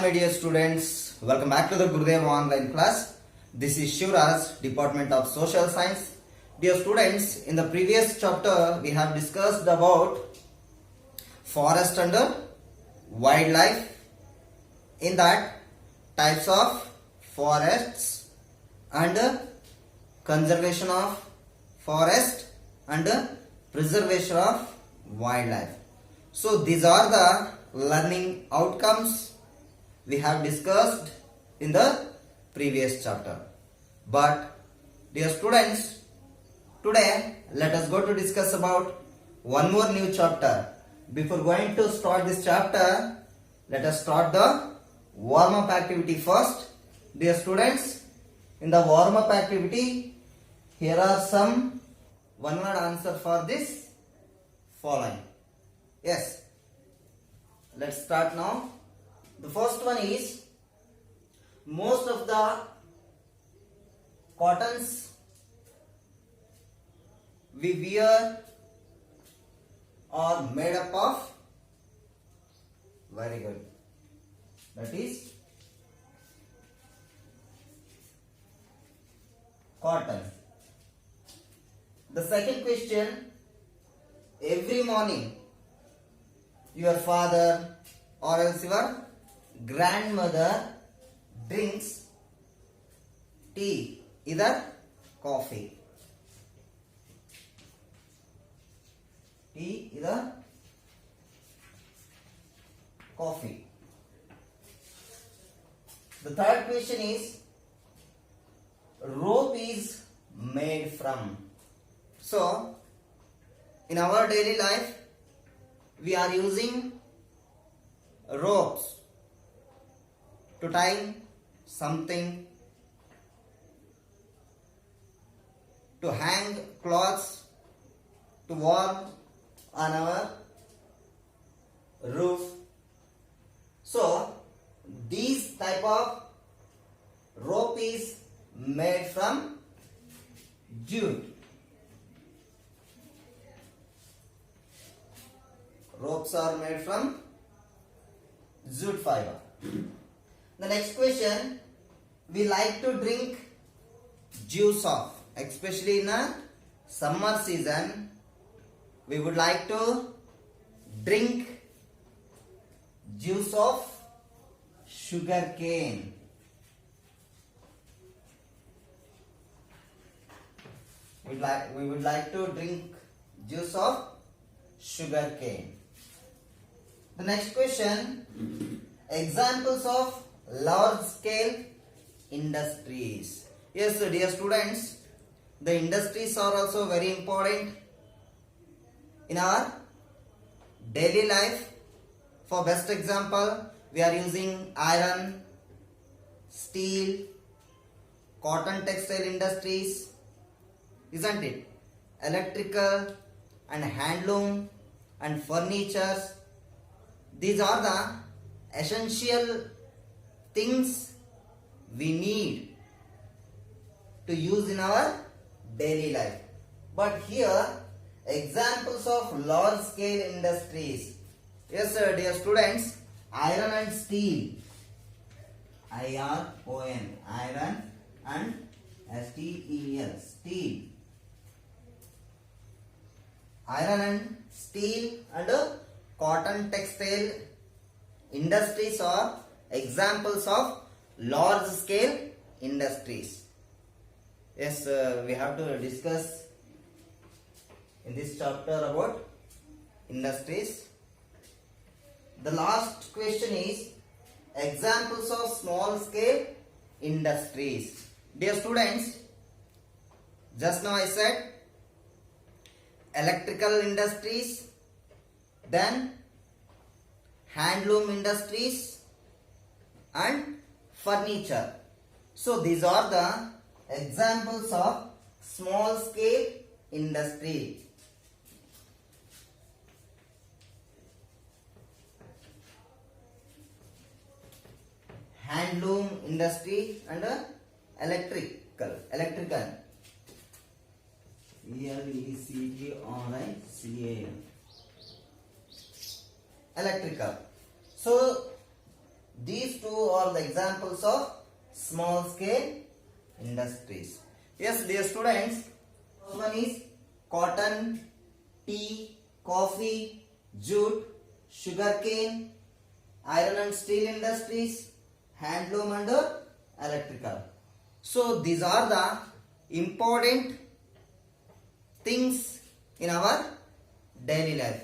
my dear students, welcome back to the Gurudev online class. This is Shivraj, Department of Social Science. Dear students, in the previous chapter we have discussed about forest and wildlife. In that, types of forests and conservation of forest and preservation of wildlife. So these are the learning outcomes we have discussed in the previous chapter. But dear students, today let us go to discuss about one more new chapter. Before going to start this chapter, let us start the warm-up activity first. Dear students, in the warm-up activity, here are some one-word answer for this following. Yes, let's start now. The first one is, most of the cottons we wear are made up of, very good, that is cotton. The second question, every morning your father or else your grandmother drinks tea, either coffee. Tea, either coffee. The third question is, rope is made from. So, in our daily life, we are using ropes to tie something, to hang clothes, to warm on our roof. So these type of rope is made from jute. Ropes are made from jute fiber. The next question, we like to drink juice of, especially in a summer season, we would like to drink juice of sugar cane. We would like to drink juice of sugar cane. The next question, examples of large scale industries. Yes, dear students, the industries are also very important in our daily life. For best example, we are using iron, steel, cotton textile industries, isn't it? Electrical and handloom and furnitures. These are the essential things we need to use in our daily life. But here, examples of large scale industries. Yes, sir, dear students, iron and steel. I-R-O-N, iron and S-T-E-L, steel. Iron and steel and cotton textile industries are examples of large scale industries. Yes, we have to discuss in this chapter about industries. The last question is, examples of small scale industries. Dear students, just now I said electrical industries, then handloom industries and furniture. So these are the examples of small scale industry. Handloom industry and electrical. Electrical. So These two are the examples of small scale industries. Yes, dear students, one is cotton, tea, coffee, jute, sugarcane, iron and steel industries, handloom and electrical. So these are the important things in our daily life.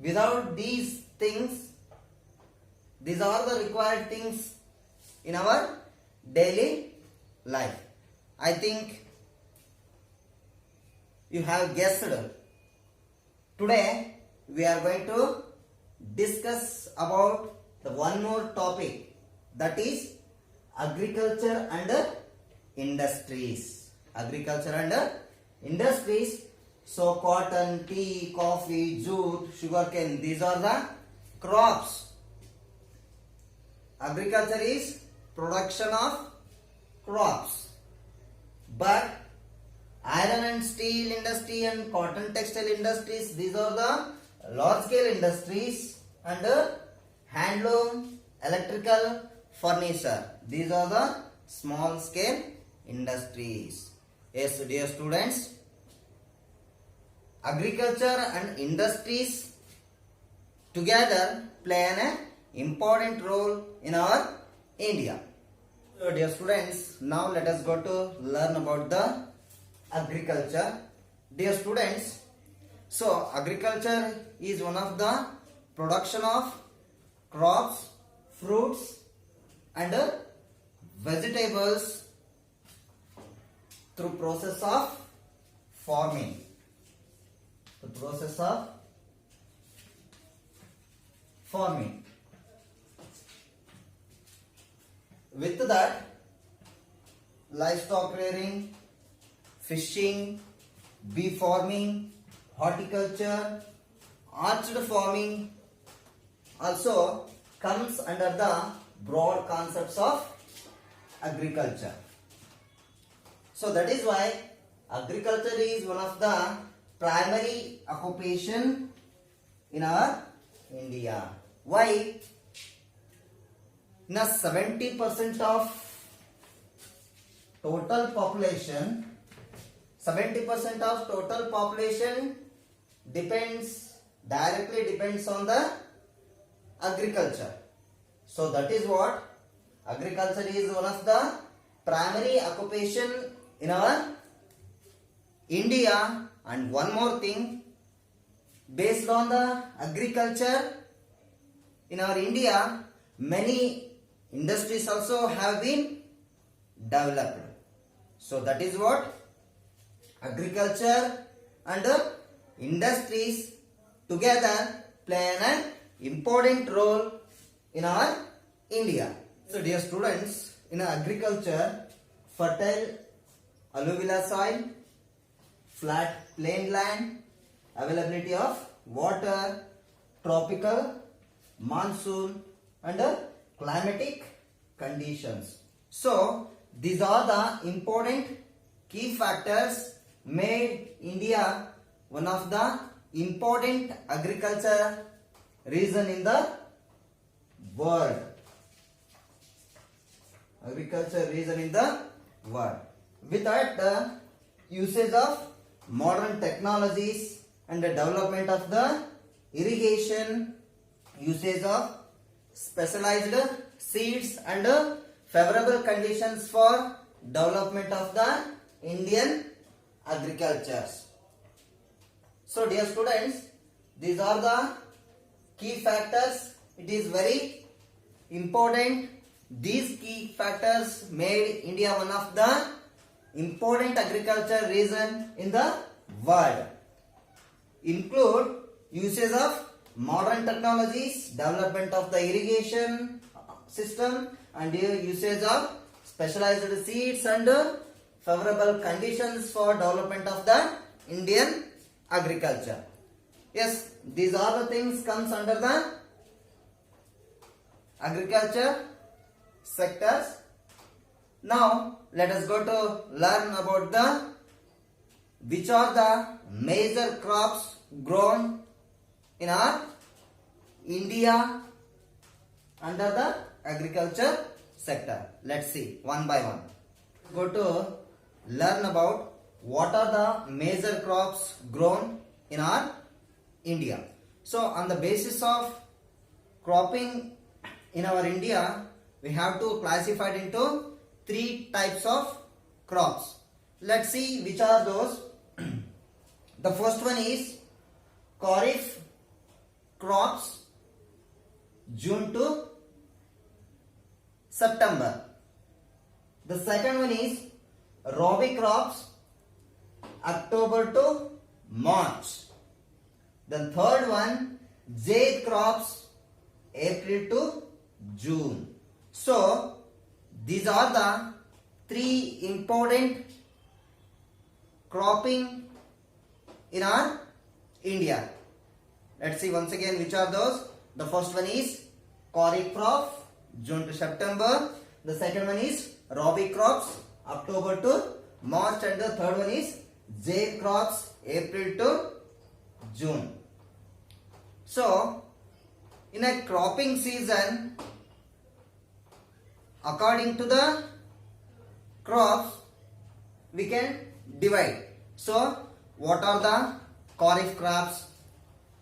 Without these things, these are the required things in our daily life. I think you have guessed. Today we are going to discuss about the one more topic, that is agriculture and industries. Agriculture and industries. So cotton, tea, coffee, jute, sugarcane, these are the crops. Agriculture is production of crops. But iron and steel industry and cotton textile industries, these are the large scale industries, and handloom, electrical, furniture, these are the small scale industries. Yes, dear students, agriculture and industries together play an important role in our India. So dear students, now let us go to learn about the agriculture. Dear students, so agriculture is one of the production of crops, fruits and vegetables through process of farming. The process of farming. With that, livestock rearing, fishing, bee farming, horticulture, orchard farming also comes under the broad concepts of agriculture. So that is why agriculture is one of the primary occupation in our India. Why? Now 70% of total population, 70% of total population directly depends on the agriculture. So that is what agriculture is one of the primary occupation in our India. And one more thing, based on the agriculture in our India, many industries also have been developed. So that is what agriculture and industries together play an important role in our India. So dear students, in agriculture, fertile alluvial soil, flat plain land, availability of water, tropical, monsoon and climatic conditions. So these are the important key factors made India one of the important agriculture region in the world. Agriculture region in the world. With that, the usage of modern technologies and the development of the irrigation, usage of specialized seeds and favorable conditions for development of the Indian agriculture. So dear students, these are the key factors. It is very important. These key factors made India one of the important agriculture region in the world. Include usage of modern technologies, development of the irrigation system and usage of specialized seeds and favorable conditions for development of the Indian agriculture. Yes, these are the things comes under the agriculture sectors. Now let us go to learn about the which are the major crops grown in our India under the agriculture sector. Let's see one by one. Go to learn about what are the major crops grown in our India. So on the basis of cropping in our India, we have to classify it into three types of crops. Let's see which are those. The first one is Kharif crops, June to September. The second one is Rabi crops, October to March. The third one, Zaid crops, April to June. So these are the three important cropping in our India. Let's see once again which are those. The first one is Kharif crop, June to September. The second one is Rabi crops, October to March, and the third one is Zaid crops, April to June. So in a cropping season, according to the crops, we can divide. So what are the Kharif crops,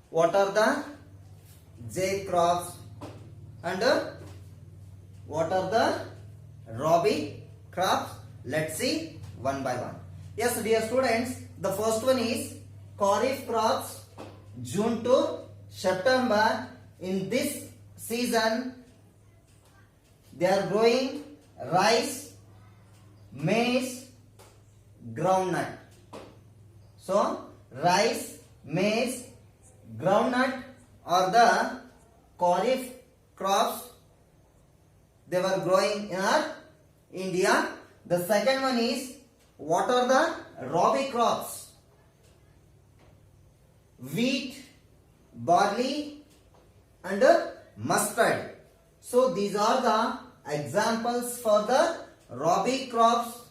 what are the Zaid crops, and what are the Rabi crops? Let's see one by one. Yes, dear students, the first one is Kharif crops, June to September. In this season, they are growing rice, maize, groundnut. So rice, maize, groundnut are the Kharif crops they were growing in our India. The second one is what are the Rabi crops? Wheat, barley, and mustard. So these are the examples for the Rabi crops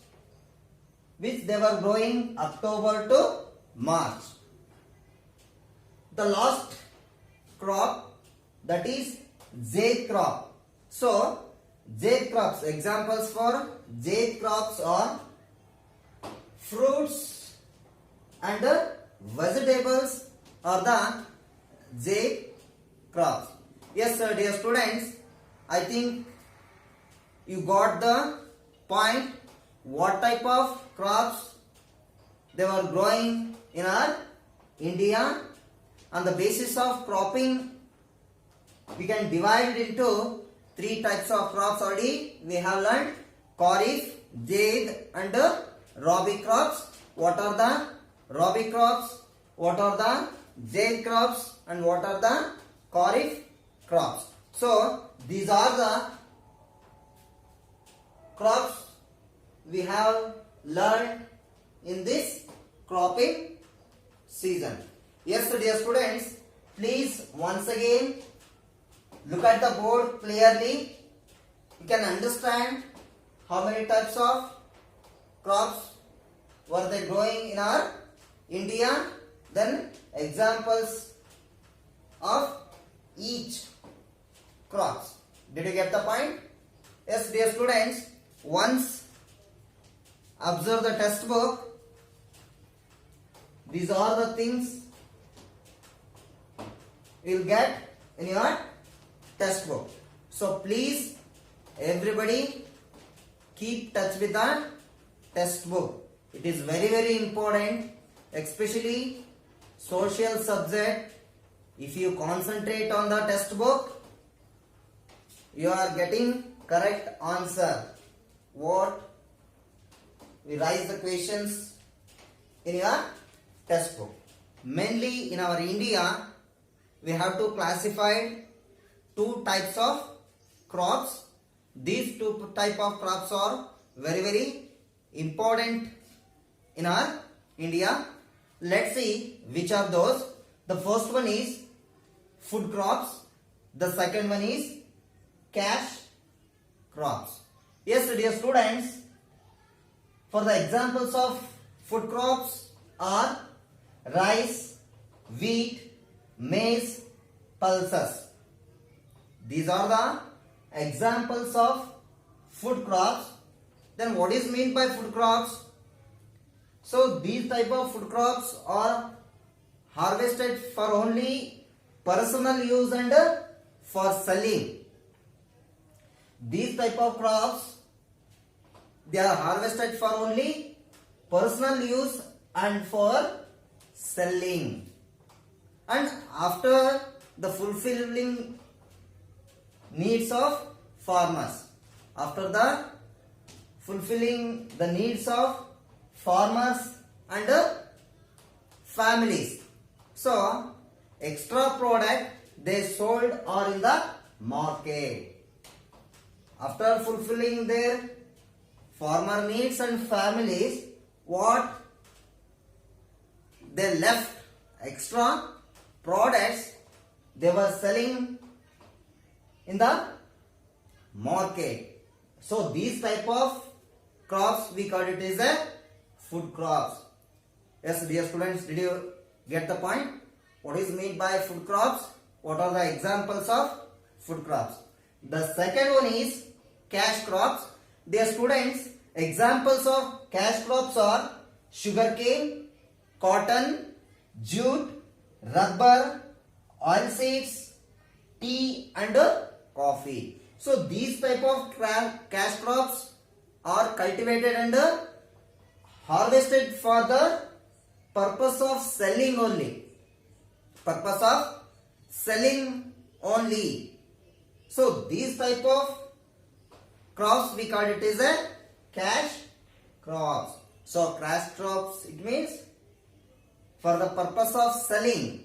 which they were growing October to March. The last crop, that is Zaid crop. So Zaid crops, examples for Zaid crops are fruits and vegetables are the Zaid crops. Yes sir, dear students, I think you got the point. What type of crops they were growing in our India. On the basis of cropping, we can divide it into three types of crops already. We have learned Kharif, Zaid, and Rabi crops. What are the Rabi crops? What are the Zaid crops? And what are the Kharif crops? So these are the crops we have learned in this cropping season. Yes, dear students, please once again look at the board clearly. You can understand how many types of crops were they growing in our India. Then examples of each crops. Did you get the point? Yes, dear students, once observe the textbook. These are the things you will get in your textbook. So please everybody keep touch with the textbook. It is very important, especially social subject. If you concentrate on the textbook, you are getting correct answer. What we raise the questions in your textbook. Mainly in our India, we have to classify two types of crops. These two type of crops are very important in our India. Let's see which are those. The first one is food crops. The second one is cash crops. Yes, dear students, for the examples of food crops are rice, wheat, maize, pulses. These are the examples of food crops. Then what is meant by food crops? So these type of food crops are harvested for only personal use and for selling. These type of crops, they are harvested for only personal use and for selling. And after the fulfilling needs of farmers, after the fulfilling the needs of farmers and families, so extra product they sold or in the market. After fulfilling their farmer needs and families, what they left extra products they were selling in the market. So these type of crops we call it as a food crops. Yes, dear students, did you get the point? What is meant by food crops? What are the examples of food crops? The second one is cash crops. Dear students, examples of cash crops are sugarcane, cotton, jute, rubber, oilseeds, tea and coffee. So these type of cash crops are cultivated and harvested for the purpose of selling only. Purpose of selling only. So these type of crops we call it as a cash crops. So cash crops, it means for the purpose of selling.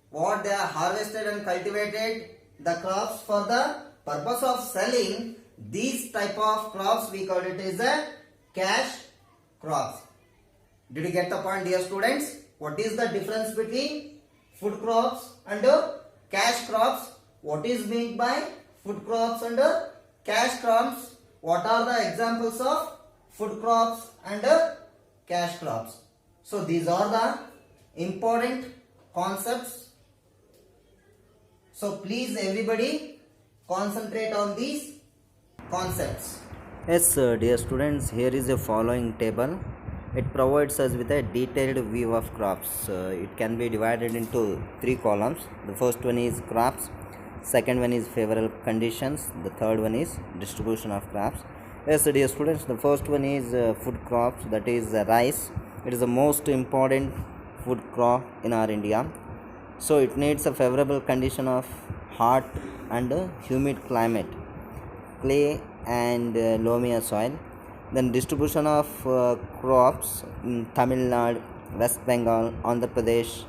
What they are harvested and cultivated, the crops for the purpose of selling, these type of crops we call it as a cash crops. Did you get the point, dear students? What is the difference between food crops and cash crops? What is meant by food crops and cash crops? What are the examples of food crops and cash crops? So these are the important concepts. So please everybody concentrate on these concepts. Yes, dear students, here is a following table. It provides us with a detailed view of crops. It can be divided into three columns. The first one is crops, second one is favorable conditions, the third one is distribution of crops. Yes, dear students, the first one is food crops, that is rice. It is the most important food crop in our India. So it needs a favorable condition of hot and humid climate, clay and loamy soil. Then distribution of crops in Tamil Nadu, West Bengal, Andhra Pradesh,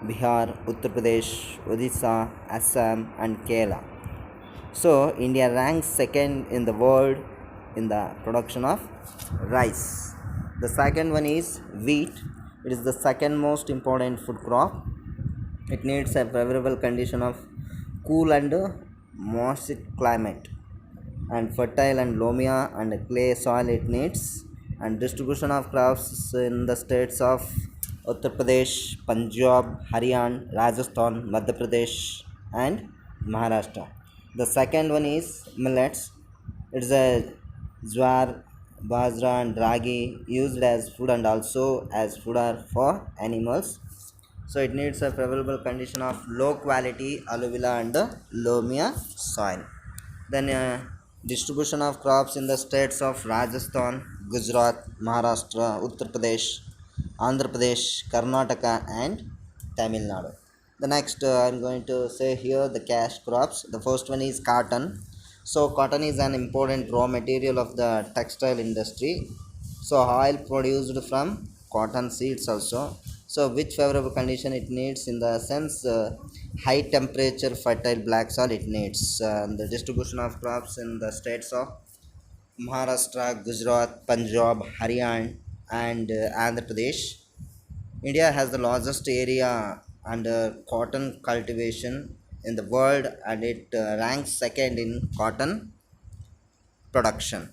Bihar, Uttar Pradesh, Odisha, Assam and Kerala. So India ranks second in the world in the production of rice. The second one is wheat. It is the second most important food crop. It needs a favorable condition of cool and moist climate and fertile and loamy and clay soil it needs. And distribution of crops in the states of Uttar Pradesh, Punjab, Haryana, Rajasthan, Madhya Pradesh and Maharashtra. The second one is millets. It is a jowar, bajra and ragi used as food and also as fodder for animals. So it needs a favorable condition of low quality alluvial and loamy soil. Then distribution of crops in the states of Rajasthan, Gujarat, Maharashtra, Uttar Pradesh, Andhra Pradesh, Karnataka and Tamil Nadu. The next I'm going to say here the cash crops. The first one is cotton. So cotton is an important raw material of the textile industry. So oil produced from cotton seeds also. So which favorable condition it needs in the sense high temperature fertile black soil it needs. The distribution of crops in the states of Maharashtra, Gujarat, Punjab, Haryana and Andhra Pradesh. India has the largest area under cotton cultivation in the world and it ranks second in cotton production.